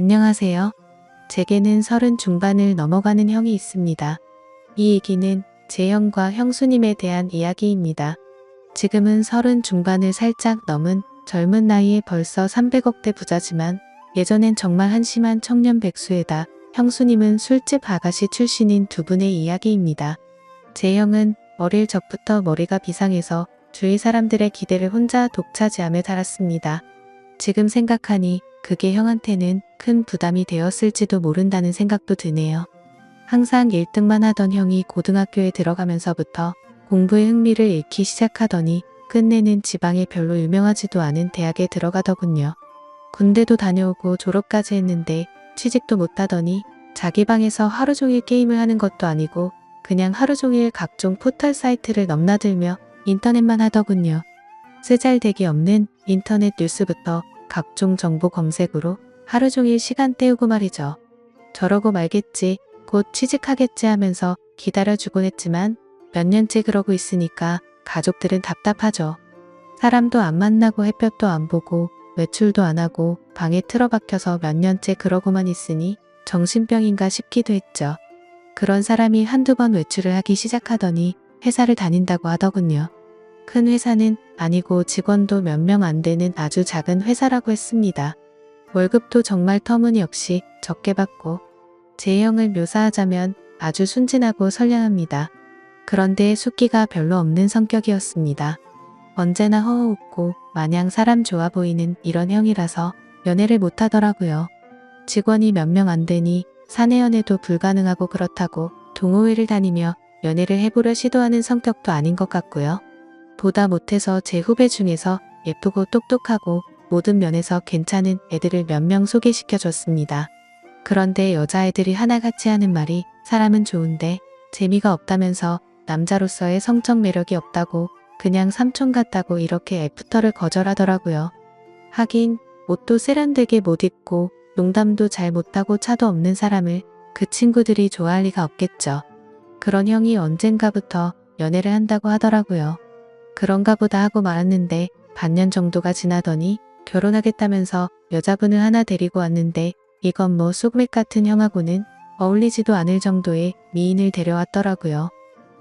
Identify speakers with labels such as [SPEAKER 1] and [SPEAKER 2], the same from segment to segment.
[SPEAKER 1] 안녕하세요. 제게는 30 중반을 넘어가는 형이 있습니다. 이 얘기는 제 형과 형수님에 대한 이야기입니다. 지금은 30 중반을 살짝 넘은 젊은 나이에 벌써 300억대 부자지만 예전엔 정말 한심한 청년 백수에다 형수님은 술집 아가씨 출신인 두 분의 이야기입니다. 제 형은 어릴 적부터 머리가 비상해서 주위 사람들의 기대를 혼자 독차지하며 자랐습니다. 지금 생각하니 그게 형한테는 큰 부담이 되었을지도 모른다는 생각도 드네요. 항상 1등만 하던 형이 고등학교에 들어가면서부터 공부에 흥미를 잃기 시작하더니 끝내는 지방에 별로 유명하지도 않은 대학에 들어가더군요. 군대도 다녀오고 졸업까지 했는데 취직도 못하더니 자기 방에서 하루 종일 게임을 하는 것도 아니고 그냥 하루 종일 각종 포털 사이트를 넘나들며 인터넷만 하더군요. 쓰잘데기 없는 인터넷 뉴스부터 각종 정보 검색으로 하루 종일 시간 때우고 말이죠. 저러고 말겠지, 곧 취직하겠지 하면서 기다려주곤 했지만 몇 년째 그러고 있으니까 가족들은 답답하죠. 사람도 안 만나고 햇볕도 안 보고 외출도 안 하고 방에 틀어박혀서 몇 년째 그러고만 있으니 정신병인가 싶기도 했죠. 그런 사람이 한두 번 외출을 하기 시작하더니 회사를 다닌다고 하더군요. 큰 회사는 아니고 직원도 몇 명 안 되는 아주 작은 회사라고 했습니다. 월급도 정말 터무니없이 적게 받고 제 형을 묘사하자면 아주 순진하고 선량합니다. 그런데 숫기가 별로 없는 성격이었습니다. 언제나 허허웃고 마냥 사람 좋아 보이는 이런 형이라서 연애를 못하더라고요. 직원이 몇 명 안 되니 사내 연애도 불가능하고 그렇다고 동호회를 다니며 연애를 해보려 시도하는 성격도 아닌 것 같고요. 보다 못해서 제 후배 중에서 예쁘고 똑똑하고 모든 면에서 괜찮은 애들을 몇 명 소개시켜줬습니다. 그런데 여자애들이 하나같이 하는 말이 사람은 좋은데 재미가 없다면서 남자로서의 성적 매력이 없다고 그냥 삼촌 같다고 이렇게 애프터를 거절하더라고요. 하긴 옷도 세련되게 못 입고 농담도 잘 못하고 차도 없는 사람을 그 친구들이 좋아할 리가 없겠죠. 그런 형이 언젠가부터 연애를 한다고 하더라고요. 그런가 보다 하고 말았는데 반년 정도가 지나더니 결혼하겠다면서 여자분을 하나 데리고 왔는데 이건 뭐 쑥맥 같은 형하고는 어울리지도 않을 정도의 미인을 데려왔더라고요.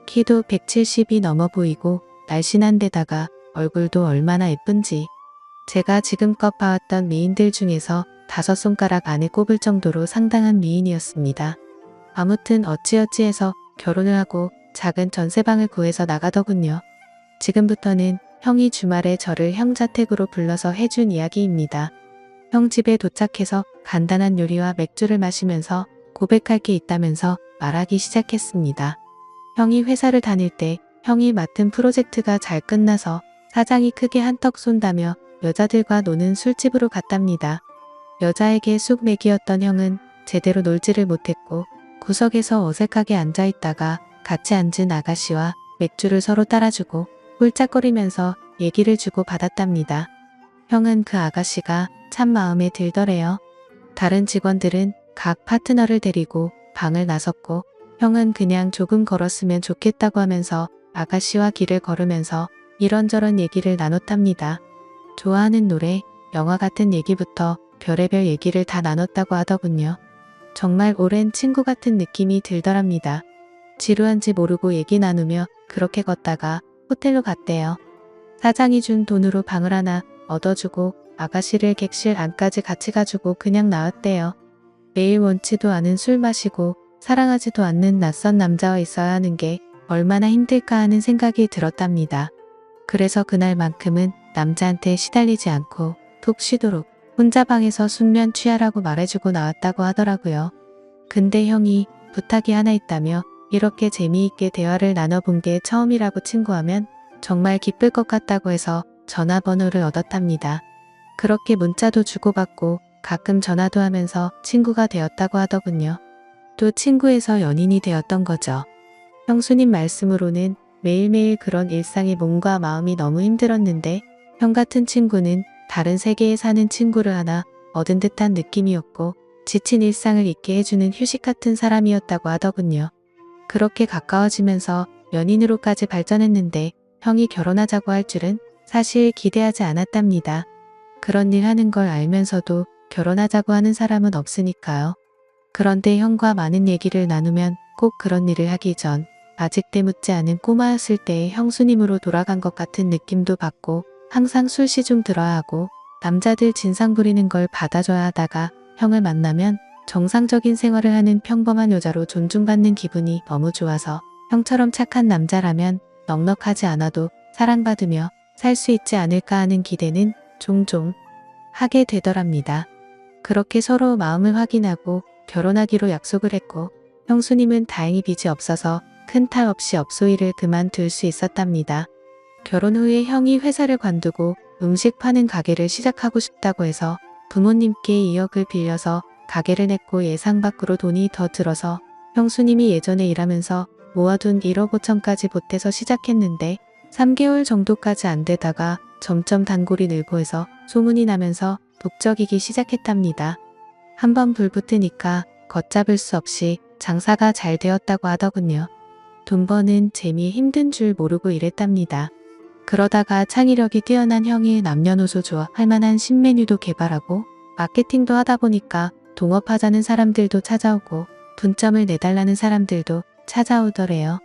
[SPEAKER 1] 키도 170이 넘어 보이고 날씬한 데다가 얼굴도 얼마나 예쁜지. 제가 지금껏 봐왔던 미인들 중에서 5손가락 안에 꼽을 정도로 상당한 미인이었습니다. 아무튼 어찌어찌해서 결혼을 하고 작은 전세방을 구해서 나가더군요. 지금부터는 형이 주말에 저를 형 자택으로 불러서 해준 이야기입니다. 형 집에 도착해서 간단한 요리와 맥주를 마시면서 고백할 게 있다면서 말하기 시작했습니다. 형이 회사를 다닐 때 형이 맡은 프로젝트가 잘 끝나서 사장이 크게 한턱 쏜다며 여자들과 노는 술집으로 갔답니다. 여자에게 쑥맥이었던 형은 제대로 놀지를 못했고 구석에서 어색하게 앉아있다가 같이 앉은 아가씨와 맥주를 서로 따라주고 홀짝거리면서 얘기를 주고 받았답니다. 형은 그 아가씨가 참 마음에 들더래요. 다른 직원들은 각 파트너를 데리고 방을 나섰고 형은 그냥 조금 걸었으면 좋겠다고 하면서 아가씨와 길을 걸으면서 이런저런 얘기를 나눴답니다. 좋아하는 노래, 영화 같은 얘기부터 별의별 얘기를 다 나눴다고 하더군요. 정말 오랜 친구 같은 느낌이 들더랍니다. 지루한지 모르고 얘기 나누며 그렇게 걷다가 호텔로 갔대요. 사장이 준 돈으로 방을 하나 얻어주고 아가씨를 객실 안까지 같이 가지고 그냥 나왔대요. 매일 원치도 않은 술 마시고 사랑하지도 않는 낯선 남자와 있어야 하는 게 얼마나 힘들까 하는 생각이 들었답니다. 그래서 그날만큼은 남자한테 시달리지 않고 푹 쉬도록 혼자 방에서 숙면 취하라고 말해주고 나왔다고 하더라고요. 근데 형이 부탁이 하나 있다며 이렇게 재미있게 대화를 나눠본 게 처음이라고 친구하면 정말 기쁠 것 같다고 해서 전화번호를 얻었답니다. 그렇게 문자도 주고받고 가끔 전화도 하면서 친구가 되었다고 하더군요. 또 친구에서 연인이 되었던 거죠. 형수님 말씀으로는 매일매일 그런 일상의 몸과 마음이 너무 힘들었는데 형 같은 친구는 다른 세계에 사는 친구를 하나 얻은 듯한 느낌이었고 지친 일상을 잊게 해주는 휴식 같은 사람이었다고 하더군요. 그렇게 가까워지면서 연인으로까지 발전했는데 형이 결혼하자고 할 줄은 사실 기대하지 않았답니다. 그런 일 하는 걸 알면서도 결혼하자고 하는 사람은 없으니까요. 그런데 형과 많은 얘기를 나누면 꼭 그런 일을 하기 전 아직 때묻지 않은 꼬마였을 때의 형수님으로 돌아간 것 같은 느낌도 받고 항상 술시중 들어야 하고 남자들 진상 부리는 걸 받아줘야 하다가 형을 만나면 정상적인 생활을 하는 평범한 여자로 존중받는 기분이 너무 좋아서 형처럼 착한 남자라면 넉넉하지 않아도 사랑받으며 살 수 있지 않을까 하는 기대는 종종 하게 되더랍니다. 그렇게 서로 마음을 확인하고 결혼하기로 약속을 했고 형수님은 다행히 빚이 없어서 큰 탈 없이 업소일을 그만둘 수 있었답니다. 결혼 후에 형이 회사를 관두고 음식 파는 가게를 시작하고 싶다고 해서 부모님께 2억을 빌려서 가게를 냈고 예상 밖으로 돈이 더 들어서 형수님이 예전에 일하면서 모아둔 1억 5천까지 보태서 시작했는데 3개월 정도까지 안 되다가 점점 단골이 늘고 해서 소문이 나면서 북적이기 시작했답니다. 한번 불 붙으니까 걷잡을 수 없이 장사가 잘 되었다고 하더군요. 돈 버는 재미에 힘든 줄 모르고 일했답니다. 그러다가 창의력이 뛰어난 형이 남녀노소 좋아할 만한 신메뉴도 개발하고 마케팅도 하다 보니까 동업하자는 사람들도 찾아오고 분점을 내달라는 사람들도 찾아오더래요.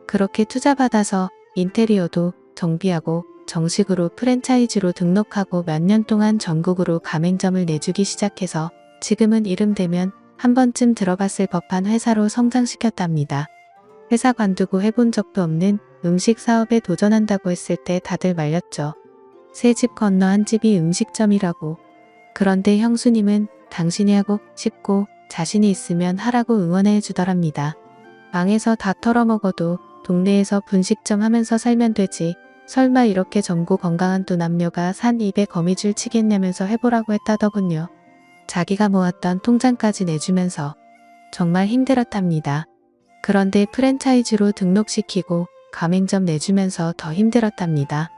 [SPEAKER 1] 그렇게 투자받아서 인테리어도 정비하고 정식으로 프랜차이즈로 등록하고 몇 년 동안 전국으로 가맹점을 내주기 시작해서 지금은 이름 대면 한 번쯤 들어봤을 법한 회사로 성장시켰답니다. 회사 관두고 해본 적도 없는 음식 사업에 도전한다고 했을 때 다들 말렸죠. 새 집 건너 한 집이 음식점이라고. 그런데 형수님은 당신이 하고 싶고 자신이 있으면 하라고 응원해 주더랍니다. 망해서 다 털어먹어도 동네에서 분식점 하면서 살면 되지. 설마 이렇게 젊고 건강한 두 남녀가 산 입에 거미줄 치겠냐면서 해보라고 했다더군요. 자기가 모았던 통장까지 내주면서 정말 힘들었답니다. 그런데 프랜차이즈로 등록시키고 가맹점 내주면서 더 힘들었답니다.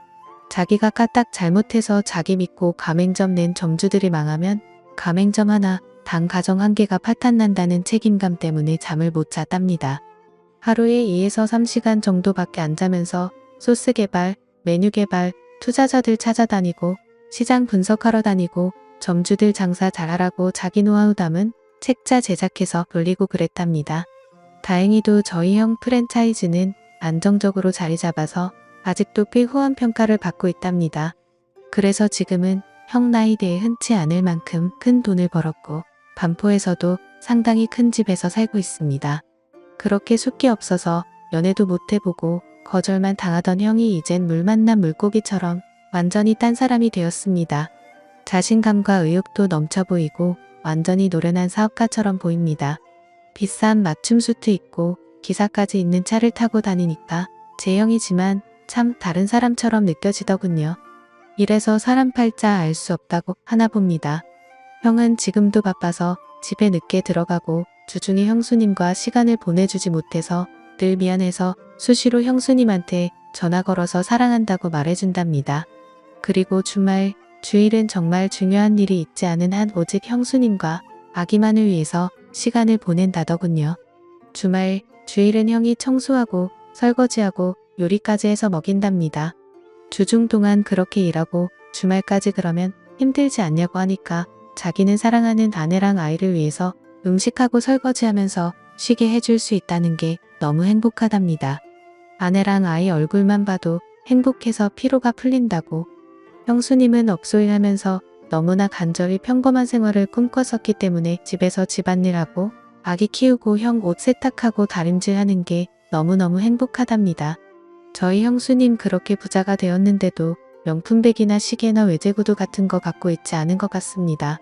[SPEAKER 1] 자기가 까딱 잘못해서 자기 믿고 가맹점 낸 점주들이 망하면 가맹점 하나, 단 가정 한 개가 파탄난다는 책임감 때문에 잠을 못 잤답니다. 하루에 2에서 3시간 정도밖에 안 자면서 소스 개발, 메뉴 개발, 투자자들 찾아다니고 시장 분석하러 다니고 점주들 장사 잘하라고 자기 노하우 담은 책자 제작해서 돌리고 그랬답니다. 다행히도 저희 형 프랜차이즈는 안정적으로 자리 잡아서 아직도 꽤 후한 평가를 받고 있답니다. 그래서 지금은 형 나이대에 흔치 않을 만큼 큰 돈을 벌었고 반포에서도 상당히 큰 집에서 살고 있습니다. 그렇게 숫기 없어서 연애도 못 해보고 거절만 당하던 형이 이젠 물 만난 물고기처럼 완전히 딴 사람이 되었습니다. 자신감과 의욕도 넘쳐 보이고 완전히 노련한 사업가처럼 보입니다. 비싼 맞춤 수트 입고 기사까지 있는 차를 타고 다니니까 제 형이지만 참 다른 사람처럼 느껴지더군요. 이래서 사람 팔자 알 수 없다고 하나 봅니다. 형은 지금도 바빠서 집에 늦게 들어가고 주중에 형수님과 시간을 보내주지 못해서 늘 미안해서 수시로 형수님한테 전화 걸어서 사랑한다고 말해준답니다. 그리고 주말, 주일은 정말 중요한 일이 있지 않은 한 오직 형수님과 아기만을 위해서 시간을 보낸다더군요. 주말, 주일은 형이 청소하고 설거지하고 요리까지 해서 먹인답니다. 주중 동안 그렇게 일하고 주말까지 그러면 힘들지 않냐고 하니까 자기는 사랑하는 아내랑 아이를 위해서 음식하고 설거지하면서 쉬게 해줄 수 있다는 게 너무 행복하답니다. 아내랑 아이 얼굴만 봐도 행복해서 피로가 풀린다고. 형수님은 업소일 하면서 너무나 간절히 평범한 생활을 꿈꿨었기 때문에 집에서 집안일하고 아기 키우고 형 옷 세탁하고 다림질하는 게 너무너무 행복하답니다. 저희 형수님 그렇게 부자가 되었는데도 명품백이나 시계나 외제구두 같은 거 갖고 있지 않은 것 같습니다.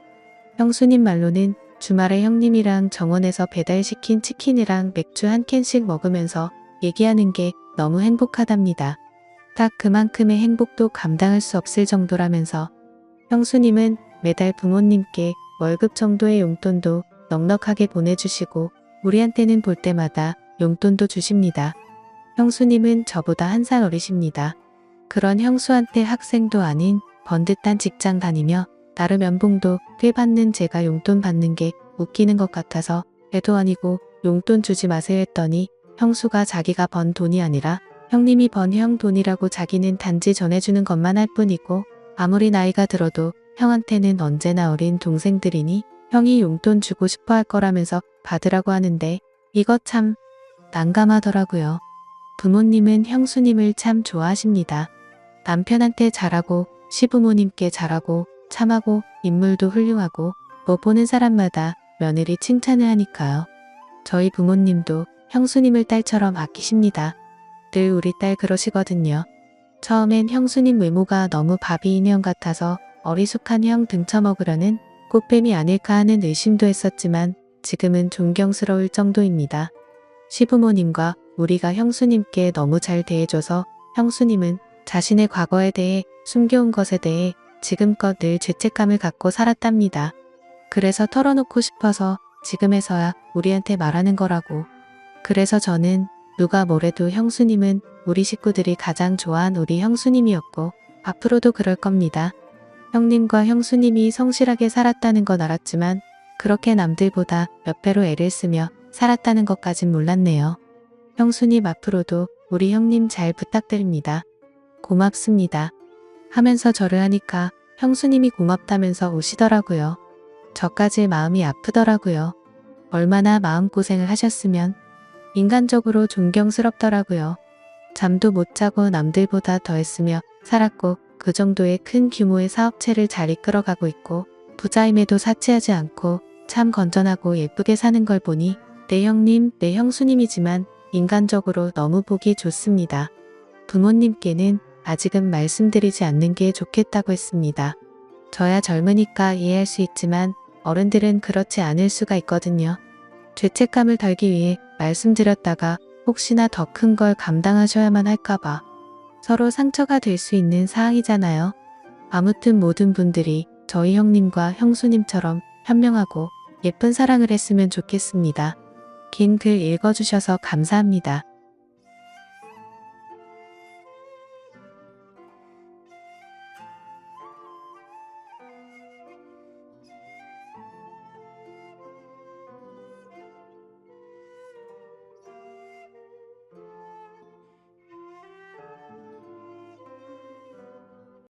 [SPEAKER 1] 형수님 말로는 주말에 형님이랑 정원에서 배달시킨 치킨이랑 맥주 한 캔씩 먹으면서 얘기하는 게 너무 행복하답니다. 딱 그만큼의 행복도 감당할 수 없을 정도라면서 형수님은 매달 부모님께 월급 정도의 용돈도 넉넉하게 보내주시고 우리한테는 볼 때마다 용돈도 주십니다. 형수님은 저보다 1살 어리십니다. 그런 형수한테 학생도 아닌 번듯한 직장 다니며 나름 연봉도 꽤 받는 제가 용돈 받는 게 웃기는 것 같아서 애도 아니고 용돈 주지 마세요 했더니 형수가 자기가 번 돈이 아니라 형님이 번 형 돈이라고 자기는 단지 전해주는 것만 할 뿐이고 아무리 나이가 들어도 형한테는 언제나 어린 동생들이니 형이 용돈 주고 싶어 할 거라면서 받으라고 하는데 이거 참 난감하더라고요. 부모님은 형수님을 참 좋아하십니다. 남편한테 잘하고 시부모님께 잘하고 참하고 인물도 훌륭하고 뭐 보는 사람마다 며느리 칭찬을 하니까요. 저희 부모님도 형수님을 딸처럼 아끼십니다. 늘 우리 딸 그러시거든요. 처음엔 형수님 외모가 너무 바비 인형 같아서 어리숙한 형 등쳐먹으려는 꽃뱀이 아닐까 하는 의심도 했었지만 지금은 존경스러울 정도입니다. 시부모님과 우리가 형수님께 너무 잘 대해줘서 형수님은 자신의 과거에 대해 숨겨온 것에 대해 지금껏 늘 죄책감을 갖고 살았답니다. 그래서 털어놓고 싶어서 지금에서야 우리한테 말하는 거라고. 그래서 저는 누가 뭐래도 형수님은 우리 식구들이 가장 좋아한 우리 형수님이었고 앞으로도 그럴 겁니다. 형님과 형수님이 성실하게 살았다는 건 알았지만 그렇게 남들보다 몇 배로 애를 쓰며 살았다는 것까진 몰랐네요. 형수님 앞으로도 우리 형님 잘 부탁드립니다. 고맙습니다. 하면서 절을 하니까 형수님이 고맙다면서 우시더라고요. 저까지 마음이 아프더라고요. 얼마나 마음고생을 하셨으면. 인간적으로 존경스럽더라고요. 잠도 못 자고 남들보다 더 했으며 살았고 그 정도의 큰 규모의 사업체를 잘 이끌어가고 있고 부자임에도 사치하지 않고 참 건전하고 예쁘게 사는 걸 보니 내 형님, 내 형수님이지만 인간적으로 너무 보기 좋습니다. 부모님께는 아직은 말씀드리지 않는 게 좋겠다고 했습니다. 저야 젊으니까 이해할 수 있지만 어른들은 그렇지 않을 수가 있거든요. 죄책감을 덜기 위해 말씀드렸다가 혹시나 더 큰 걸 감당하셔야만 할까봐 서로 상처가 될 수 있는 사항이잖아요. 아무튼 모든 분들이 저희 형님과 형수님처럼 현명하고 예쁜 사랑을 했으면 좋겠습니다. 긴 글 읽어주셔서 감사합니다.